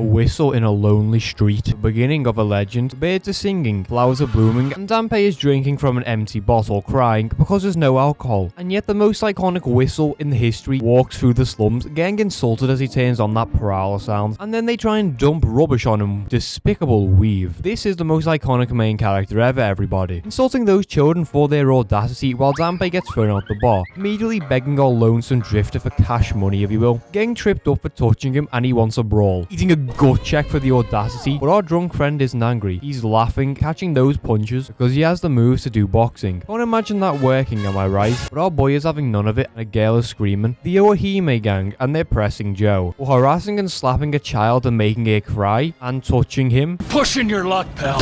A whistle in a lonely street. The beginning of a legend. Birds are singing, flowers are blooming, and Dampe is drinking from an empty bottle, crying because there's no alcohol. And yet the most iconic whistle in the history walks through the slums, getting insulted as he turns on that prowler sound. And then they try and dump rubbish on him. Despicable weave. This is the most iconic main character ever, everybody. Insulting those children for their audacity while Dampe gets thrown out the bar. Immediately begging our lonesome drifter for cash money, if you will. Getting tripped up for touching him and he wants a brawl. Eating a gut check for the audacity, but our drunk friend isn't angry. He's laughing, catching those punches because he has the moves to do boxing. Can't imagine that working, am I right? But our boy is having none of it and a girl is screaming. The Ohime gang and they're pressing Joe. For harassing and slapping a child and making her cry and touching him. Pushing your luck, pal.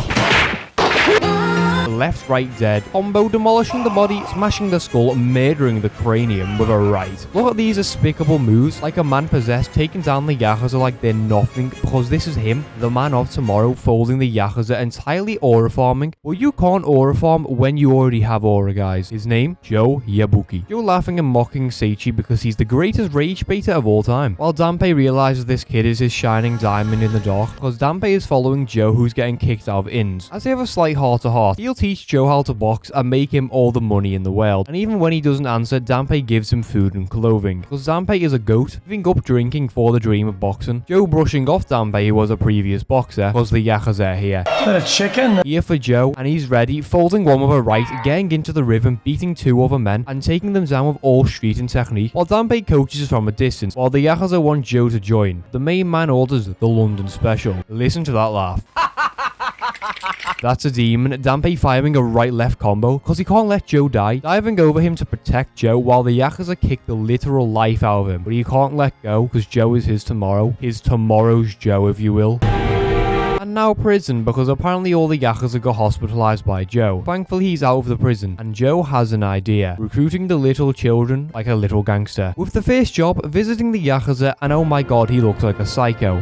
Left, right, dead. Combo demolishing the body, smashing the skull, murdering the cranium with a right. Look at these despicable moves, like a man possessed taking down the Yakuza like they're nothing, because this is him, the man of tomorrow, folding the Yakuza entirely aura farming. Well, you can't aura farm when you already have aura, guys. His name? Joe Yabuki. Joe laughing and mocking Seichi because he's the greatest rage baiter of all time. While Dampe realizes this kid is his shining diamond in the dark, because Dampe is following Joe who's getting kicked out of inns. As they have a slight heart-to-heart, he'll teach Joe how to box and make him all the money in the world. And even when he doesn't answer, Dampe gives him food and clothing. Because Dampe is a goat, giving up drinking for the dream of boxing. Joe brushing off Dampe, who was a previous boxer, because the Yakuza are here. Is that a chicken? Here for Joe, and he's ready, folding one with a right, getting into the rhythm, beating two other men, and taking them down with all street and technique, while Dampe coaches from a distance, while the Yakuza want Joe to join. The main man orders the London special. Listen to that laugh. That's a demon. Dampe firing a right-left combo because he can't let Joe die, diving over him to protect Joe while the Yakuza kick the literal life out of him. But he can't let go because Joe is his tomorrow. His tomorrow's Joe, if you will. And now prison, because apparently all the Yakuza got hospitalized by Joe. Thankfully he's out of the prison, and Joe has an idea. Recruiting the little children like a little gangster. With the first job, visiting the Yakuza, and oh my god, he looks like a psycho.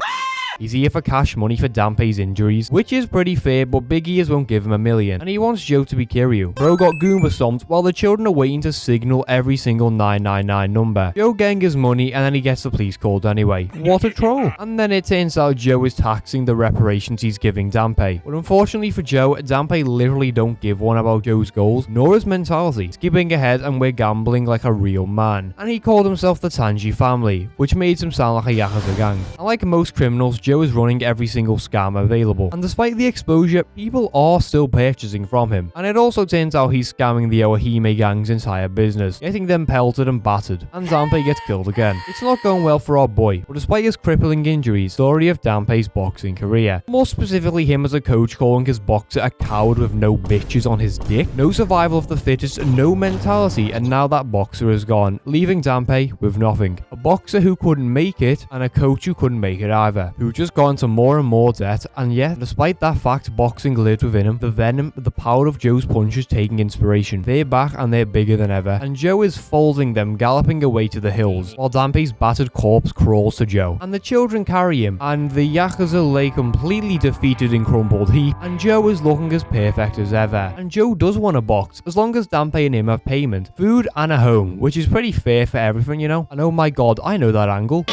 He's here for cash money for Dampe's injuries, which is pretty fair, but big ears won't give him $1 million. And he wants Joe to be Kiryu. Bro got Goomba stomped while the children are waiting to signal every single 999 number. Joe getting his money and then he gets the police called anyway. What a troll. And then it turns out Joe is taxing the reparations he's giving Dampe. But unfortunately for Joe, Dampe literally don't give one about Joe's goals, nor his mentality. Skipping ahead and we're gambling like a real man. And he called himself the Tanji family, which made him sound like a Yakuza gang. And like most criminals, Joe is running every single scam available. And despite the exposure, people are still purchasing from him. And it also turns out he's scamming the Ohime gang's entire business, getting them pelted and battered. And Dampe gets killed again. It's not going well for our boy, but despite his crippling injuries, story of Dampe's boxing career. More specifically him as a coach calling his boxer a coward with no bitches on his dick, no survival of the fittest, no mentality, and now that boxer is gone, leaving Dampe with nothing. A boxer who couldn't make it, and a coach who couldn't make it either, who just gone to more and more debt, and yet, despite that fact, boxing lived within him. The venom, the power of Joe's punches taking inspiration. They're back and they're bigger than ever, and Joe is folding them, galloping away to the hills, while Dampe's battered corpse crawls to Joe. And the children carry him, and the Yakuza lay completely defeated in crumpled heap, and Joe is looking as perfect as ever. And Joe does want a box, as long as Dampe and him have payment, food, and a home, which is pretty fair for everything, you know? And oh my god, I know that angle.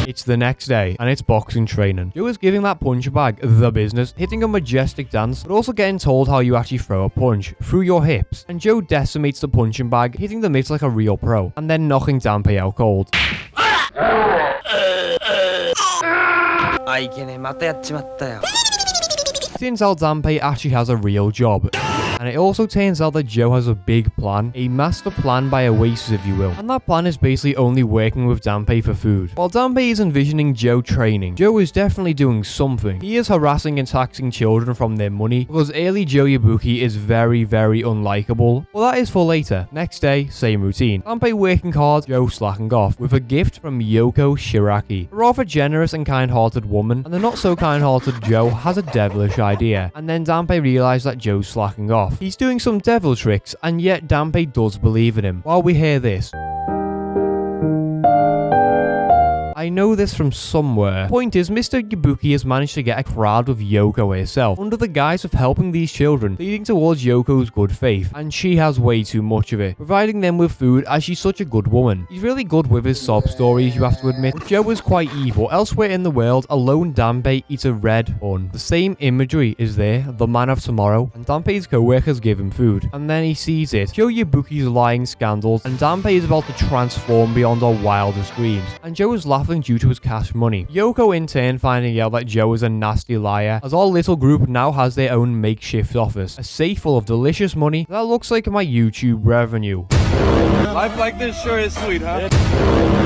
It's the next day, and it's boxing training. Joe is giving that punch bag the business, hitting a majestic dance, but also getting told how you actually throw a punch, through your hips. And Joe decimates the punching bag, hitting the mitts like a real pro, and then knocking Dampe out cold. Turns out Dampe actually has a real job. And it also turns out that Joe has a big plan, a master plan by Oasis, if you will. And that plan is basically only working with Dampe for food. While Dampe is envisioning Joe training, Joe is definitely doing something. He is harassing and taxing children from their money, because early Joe Yabuki is very, very unlikable. Well, that is for later. Next day, same routine. Dampe working hard, Joe slacking off, with a gift from Yoko Shiraki. A rather generous and kind-hearted woman, and the not-so-kind-hearted Joe has a devilish idea. And then Dampe realizes that Joe's slacking off. He's doing some devil tricks, and yet Dampe does believe in him. While we hear this, I I know this from somewhere. Point is, Mr. Yabuki has managed to get a crowd with Yoko herself, under the guise of helping these children, leading towards Yoko's good faith, and she has way too much of it, providing them with food as she's such a good woman. He's really good with his sob stories, you have to admit, but Joe is quite evil. Elsewhere in the world, a lone Dampe eats a red bun. The same imagery is there, the man of tomorrow, and Dampe's co-workers give him food, and then he sees it. Joe Yabuki's lying scandals, and Dampe is about to transform beyond our wildest dreams, and Joe is laughing due to his cash money. Yoko in turn finding out that Joe is a nasty liar, as our little group now has their own makeshift office, a safe full of delicious money that looks like my YouTube revenue. Life like this sure is sweet, huh?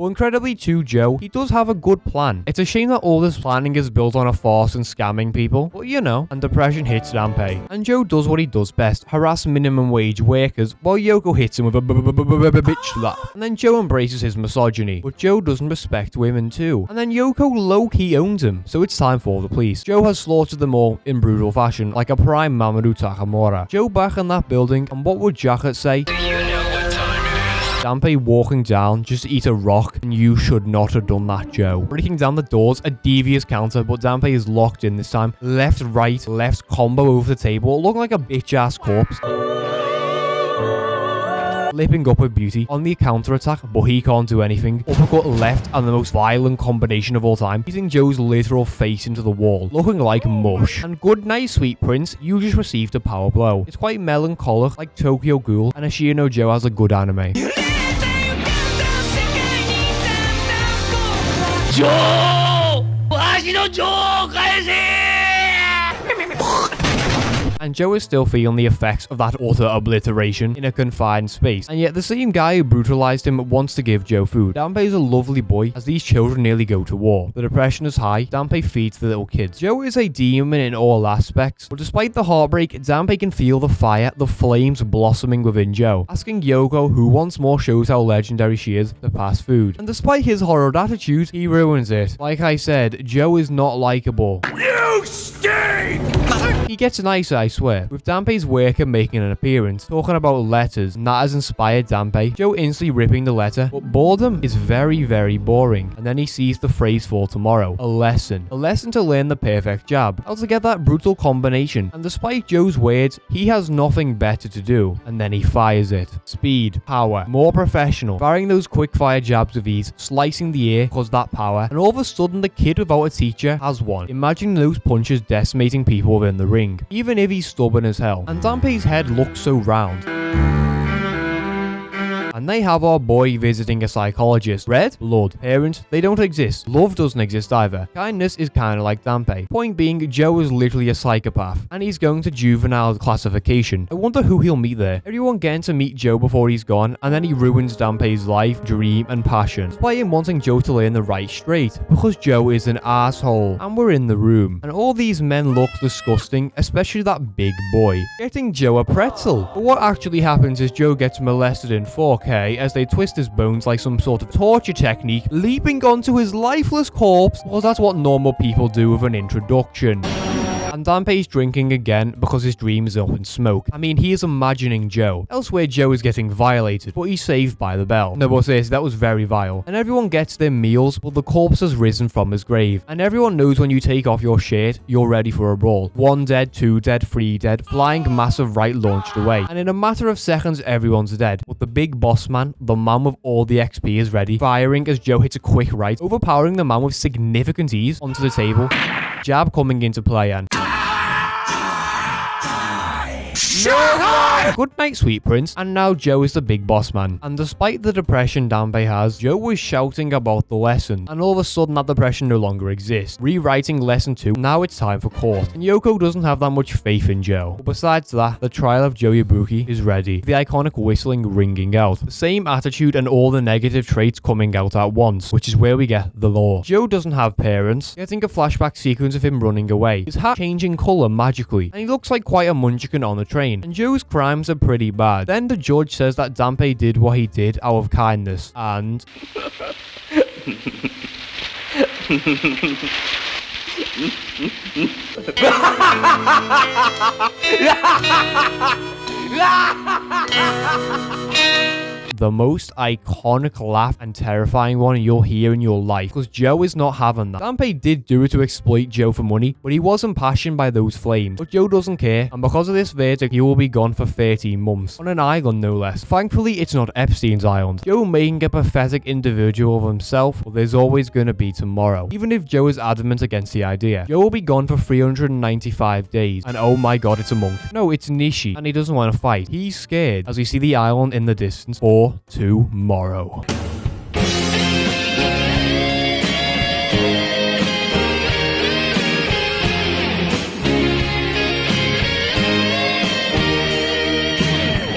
Well, incredibly to Joe, he does have a good plan. It's a shame that all this planning is built on a farce and scamming people, but you know, and depression hits Dampe. And Joe does what he does best, harass minimum wage workers, while Yoko hits him with a bitch slap. And then Joe embraces his misogyny, but Joe doesn't respect women too. And then Yoko low-key owns him, so it's time for the police. Joe has slaughtered them all in brutal fashion, like a prime Mamoru Takamura. Joe back in that building, and what would Jacket say? Dampe walking down just to eat a rock, and you should not have done that, Joe. Breaking down the doors, a devious counter, but Dampe is locked in this time. Left, right, left combo over the table, looking like a bitch-ass corpse. Flipping up with beauty on the counter-attack, but he can't do anything. Uppercut left, and the most violent combination of all time, hitting Joe's literal face into the wall, looking like mush. And good night, sweet prince, you just received a power blow. It's quite melancholic, like Tokyo Ghoul, and Ashita no Joe has a good anime. Joe! Ashita Joe! And Joe is still feeling the effects of that utter obliteration in a confined space. And yet the same guy who brutalized him wants to give Joe food. Dampe is a lovely boy as these children nearly go to war. The depression is high. Dampe feeds the little kids. Joe is a demon in all aspects, but despite the heartbreak, Dampe can feel the fire, the flames blossoming within Joe, asking Yoko, who once more shows how legendary she is, to pass food. And despite his horrid attitude, he ruins it. Like I said, Joe is not likable. You stink! He gets nicer, I swear, with Dampe's worker making an appearance, talking about letters, and that has inspired Dampe. Joe instantly ripping the letter, but boredom is very, very boring. And then he sees the phrase for tomorrow, a lesson. A lesson to learn the perfect jab, how to get that brutal combination. And despite Joe's words, he has nothing better to do. And then he fires it. Speed, power, more professional, firing those quick fire jabs with ease, slicing the air, cause that power, and all of a sudden the kid without a teacher has one. Imagine those punches decimating people within the ring, even if he's stubborn as hell. And Dampe's head looks so round. And they have our boy visiting a psychologist. Red? Blood. Parents? They don't exist. Love doesn't exist either. Kindness is kinda like Dampe. Point being, Joe is literally a psychopath, and he's going to juvenile classification. I wonder who he'll meet there. Everyone getting to meet Joe before he's gone, and then he ruins Dampe's life, dream, and passion, despite him wanting Joe to learn the right straight, because Joe is an asshole. And we're in the room, and all these men look disgusting, especially that big boy, getting Joe a pretzel. But what actually happens is Joe gets molested in 4K as they twist his bones like some sort of torture technique, leaping onto his lifeless corpse, because that's what normal people do with an introduction. And Dampe's drinking again because his dream is up in smoke. I mean, he is imagining Joe. Elsewhere, Joe is getting violated, but he's saved by the bell. No, but this, that was very vile. And everyone gets their meals, but the corpse has risen from his grave. And everyone knows when you take off your shirt, you're ready for a brawl. 1 dead, 2 dead, 3 dead, flying massive right launched away. And in a matter of seconds, everyone's dead. But the big boss man, the man with all the XP, is ready, firing as Joe hits a quick right, overpowering the man with significant ease onto the table. Jab coming into play and... Good night, sweet prince. And now Joe is the big boss man. And despite the depression Dampe has, Joe was shouting about the lesson. And all of a sudden that depression no longer exists. Rewriting lesson 2, now it's time for court. And Yoko doesn't have that much faith in Joe. But besides that, the trial of Joe Yabuki is ready. The iconic whistling ringing out. The same attitude and all the negative traits coming out at once, which is where we get the law. Joe doesn't have parents, getting a flashback sequence of him running away. His hat changing colour magically. And he looks like quite a munchkin on the train. And Joe's crimes are pretty bad. Then the judge says that Dampe did what he did out of kindness, and... the most iconic laugh and terrifying one you'll hear in your life, because Joe is not having that. Dampe did do it to exploit Joe for money, but he was impassioned by those flames. But Joe doesn't care, and because of this verdict, he will be gone for 13 months. On an island, no less. Thankfully, it's not Epstein's island. Joe making a pathetic individual of himself, but there's always gonna be tomorrow. Even if Joe is adamant against the idea. Joe will be gone for 395 days, and oh my god, it's a monk. No, it's Nishi, and he doesn't want to fight. He's scared, as we see the island in the distance for tomorrow.